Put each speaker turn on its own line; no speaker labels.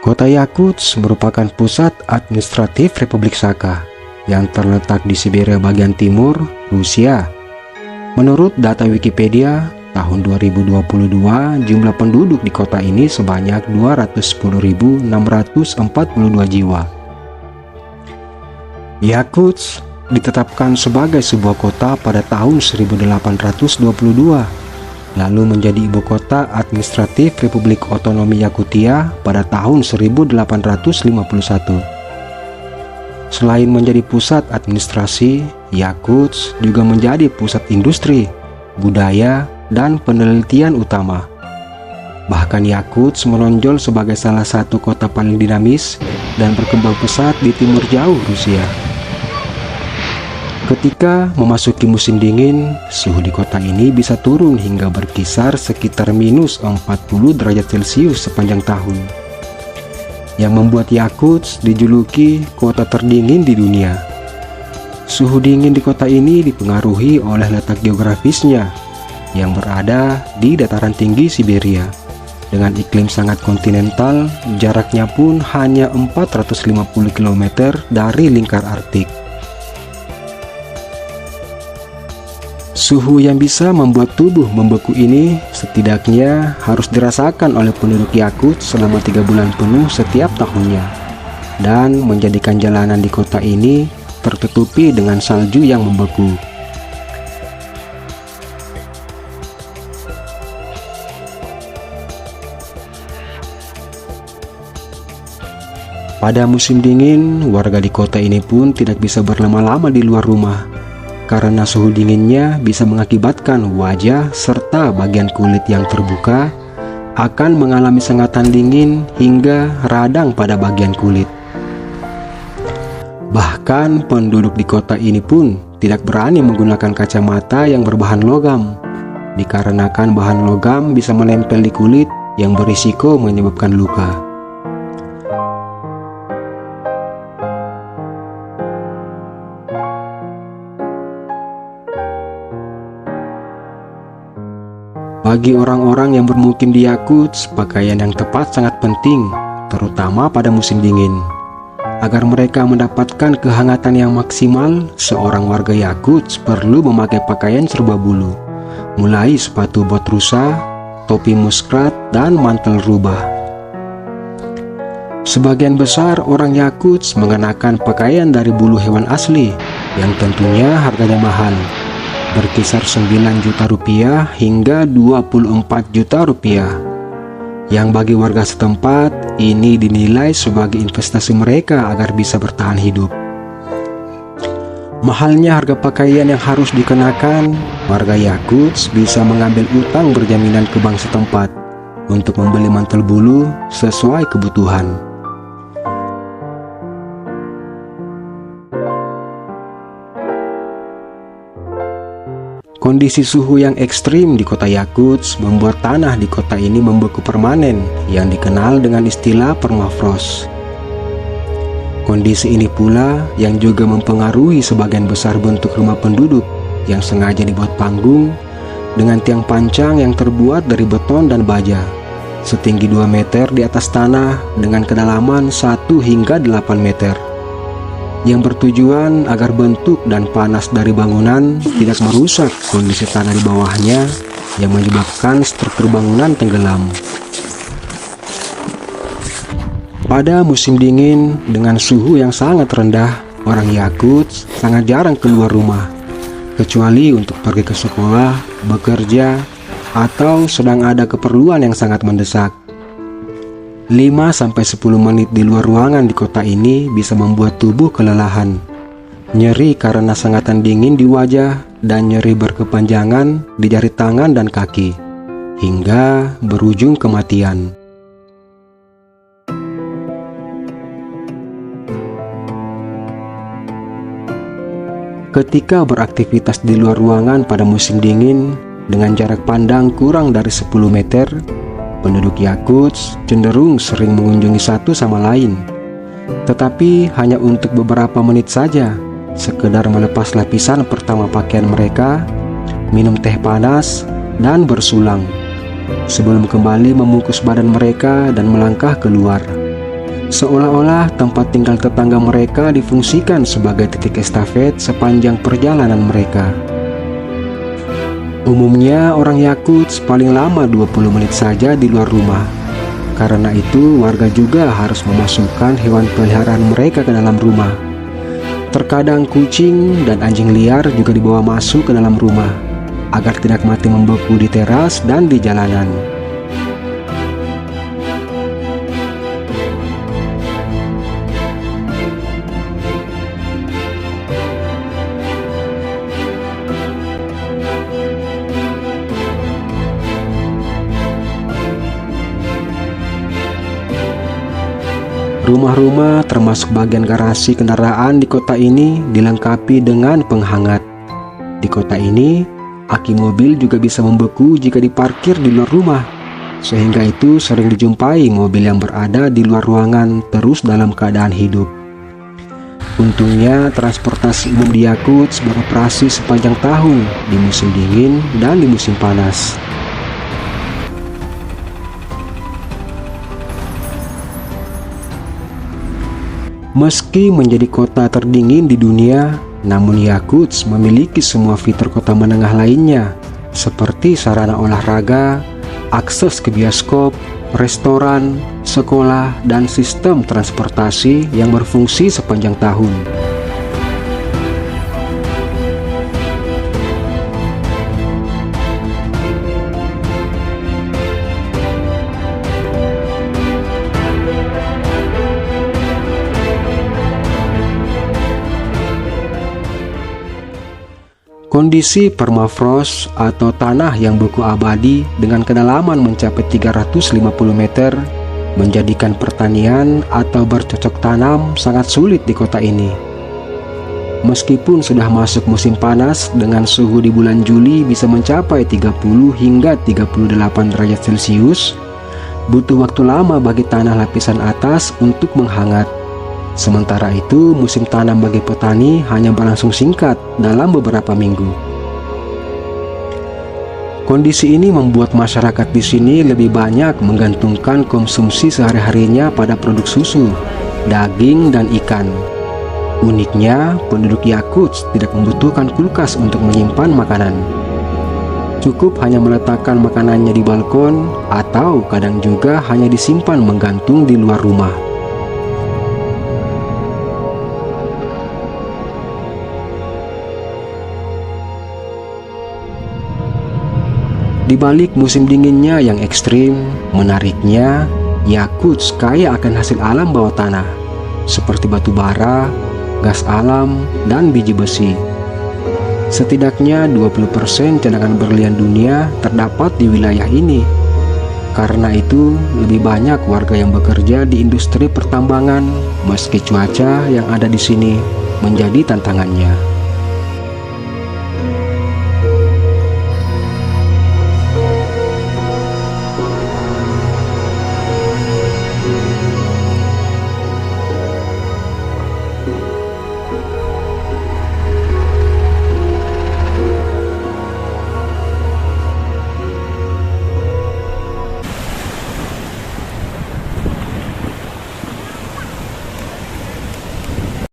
Kota Yakutsk merupakan pusat administratif Republik Sakha yang terletak di Siberia bagian timur, Rusia. Menurut data Wikipedia, tahun 2022 jumlah penduduk di kota ini sebanyak 210.642 jiwa. Yakutsk ditetapkan sebagai sebuah kota pada tahun 1822. Lalu menjadi ibu kota administratif Republik Otonomi Yakutia pada tahun 1851. Selain menjadi pusat administrasi, Yakutsk juga menjadi pusat industri, budaya, dan penelitian utama. Bahkan Yakutsk menonjol sebagai salah satu kota paling dinamis dan berkembang pesat di timur jauh Rusia. Ketika memasuki musim dingin, suhu di kota ini bisa turun hingga berkisar sekitar minus 40 derajat Celcius sepanjang tahun, yang membuat Yakutsk dijuluki kota terdingin di dunia. Suhu dingin di kota ini dipengaruhi oleh letak geografisnya yang berada di dataran tinggi Siberia. Dengan iklim sangat kontinental, jaraknya pun hanya 450 km dari lingkar Arktik. Suhu yang bisa membuat tubuh membeku ini setidaknya harus dirasakan oleh penduduk Yakutsk selama 3 bulan penuh setiap tahunnya, dan menjadikan jalanan di kota ini tertutupi dengan salju yang membeku. Pada musim dingin, warga di kota ini pun tidak bisa berlama-lama di luar rumah, karena suhu dinginnya bisa mengakibatkan wajah serta bagian kulit yang terbuka akan mengalami sengatan dingin hingga radang pada bagian kulit. Bahkan penduduk di kota ini pun tidak berani menggunakan kacamata yang berbahan logam, dikarenakan bahan logam bisa menempel di kulit yang berisiko menyebabkan luka. Bagi orang-orang yang bermukim di Yakutsk, pakaian yang tepat sangat penting, terutama pada musim dingin. Agar mereka mendapatkan kehangatan yang maksimal, seorang warga Yakutsk perlu memakai pakaian serba bulu, mulai sepatu bot rusa, topi muskrat, dan mantel rubah. Sebagian besar orang Yakutsk mengenakan pakaian dari bulu hewan asli, yang tentunya harganya mahal, berkisar 9 juta rupiah hingga 24 juta rupiah, yang bagi warga setempat ini dinilai sebagai investasi mereka agar bisa bertahan hidup. Mahalnya harga pakaian yang harus dikenakan, warga Yakutsk bisa mengambil utang berjaminan ke bank setempat untuk membeli mantel bulu sesuai kebutuhan. Kondisi suhu yang ekstrim di kota Yakutsk membuat tanah di kota ini membeku permanen yang dikenal dengan istilah permafrost. Kondisi ini pula yang juga mempengaruhi sebagian besar bentuk rumah penduduk yang sengaja dibuat panggung dengan tiang pancang yang terbuat dari beton dan baja, setinggi 2 meter di atas tanah dengan kedalaman 1 hingga 8 meter. Yang bertujuan agar bentuk dan panas dari bangunan tidak merusak kondisi tanah di bawahnya yang menyebabkan struktur bangunan tenggelam. Pada musim dingin dengan suhu yang sangat rendah, orang Yakutsk sangat jarang keluar rumah, kecuali untuk pergi ke sekolah, bekerja, atau sedang ada keperluan yang sangat mendesak. 5-10 menit di luar ruangan di kota ini bisa membuat tubuh kelelahan, nyeri karena sengatan dingin di wajah, dan nyeri berkepanjangan di jari tangan dan kaki, hingga berujung kematian. Ketika beraktivitas di luar ruangan pada musim dingin dengan jarak pandang kurang dari 10 meter, penduduk Yakutsk cenderung sering mengunjungi satu sama lain, tetapi hanya untuk beberapa menit saja, sekedar melepas lapisan pertama pakaian mereka, minum teh panas, dan bersulang, sebelum kembali membungkus badan mereka dan melangkah keluar. Seolah-olah tempat tinggal tetangga mereka difungsikan sebagai titik estafet sepanjang perjalanan mereka. Umumnya orang Yakuts paling lama 20 menit saja di luar rumah. Karena itu warga juga harus memasukkan hewan peliharaan mereka ke dalam rumah. Terkadang kucing dan anjing liar juga dibawa masuk ke dalam rumah agar tidak mati membeku di teras dan di jalanan. Rumah-rumah termasuk bagian garasi kendaraan di kota ini dilengkapi dengan penghangat. Di kota ini, aki mobil juga bisa membeku jika diparkir di luar rumah. Sehingga itu sering dijumpai mobil yang berada di luar ruangan terus dalam keadaan hidup. Untungnya transportasi umum di Yakuts beroperasi sepanjang tahun di musim dingin dan di musim panas. Meski menjadi kota terdingin di dunia, namun Yakuts memiliki semua fitur kota menengah lainnya, seperti sarana olahraga, akses ke bioskop, restoran, sekolah, dan sistem transportasi yang berfungsi sepanjang tahun. Kondisi permafrost atau tanah yang beku abadi dengan kedalaman mencapai 350 meter menjadikan pertanian atau bercocok tanam sangat sulit di kota ini. Meskipun sudah masuk musim panas dengan suhu di bulan Juli bisa mencapai 30 hingga 38 derajat Celcius, butuh waktu lama bagi tanah lapisan atas untuk menghangat. Sementara itu, musim tanam bagi petani hanya berlangsung singkat dalam beberapa minggu. Kondisi ini membuat masyarakat di sini lebih banyak menggantungkan konsumsi sehari-harinya pada produk susu, daging, dan ikan. Uniknya, penduduk Yakuts tidak membutuhkan kulkas untuk menyimpan makanan. Cukup hanya meletakkan makanannya di balkon atau kadang juga hanya disimpan menggantung di luar rumah. Di balik musim dinginnya yang ekstrim, menariknya, Yakuts kaya akan hasil alam bawah tanah, seperti batu bara, gas alam, dan biji besi. Setidaknya 20% cadangan berlian dunia terdapat di wilayah ini. Karena itu, lebih banyak warga yang bekerja di industri pertambangan, meski cuaca yang ada di sini menjadi tantangannya.